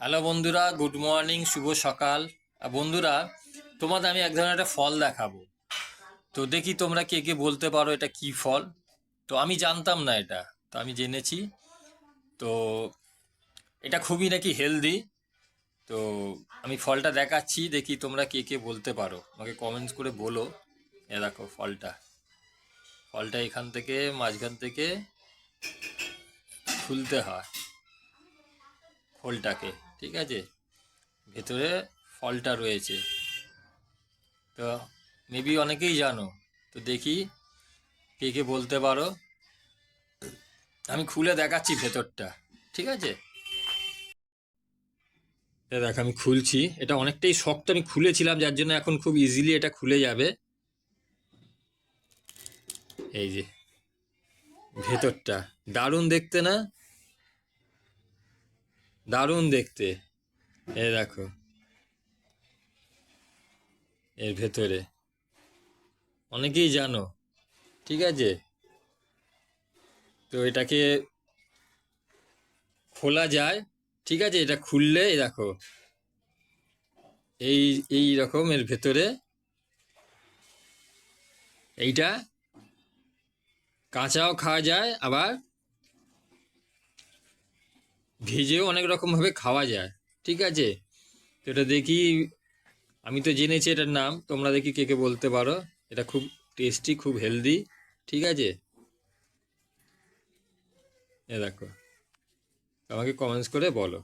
Hello বন্ধুরা, good morning, শুভ সকাল। বন্ধুরা, তোমাদের আমি এক ধরনের একটা ফল দেখাবো। তো দেখি তোমরা কে কে বলতে পারো এটা কি ফল। তো আমি জানতাম না এটা, তো আমি জেনেছি। তো এটা খুবই নাকি হেলদি। তো আমি ফলটা দেখাচ্ছি, দেখি তোমরা কে কে বলতে পারো, আমাকে কমেন্টস করে বলো। এ দেখো ফলটা। ফলটা এখান থেকে মাঝখান থেকে খুলতে হয় ফলটাকে, ঠিক আছে। ভেতরে ফলটা রয়েছে। তো মেবি অনেকেই জানো। তো দেখি কে কে বলতে পারো। আমি খুলে দেখাচ্ছি ভেতরটা, ঠিক আছে। এটা দেখ, আমি খুলছি। এটা অনেকটাই শক্ত, আমি খুলেছিলাম যার জন্য এখন খুব ইজিলি এটা খুলে যাবে। এই যে ভেতরটা, দারুণ দেখতে না? দারুণ দেখতে। এই দেখো, এর ভেতরে অনেকেই জানো, ঠিক আছে। তো এটাকে খোলা যায়, ঠিক আছে। এটা খুললে এই দেখো, এই এই রকম এর ভেতরে এইটা কাঁচাও খাওয়া যায়, আবার ভেজেও অনেক রকম ভাবে খাওয়া যায়, ঠিক আছে। তো এটা দেখি, আমি তো জেনেছি এটার নাম, তোমরা দেখি কে কে বলতে পারো। এটা খুব টেস্টি, খুব হেলদি, ঠিক আছে। এ দেখো, আমাকে কমেন্টস করে বলো।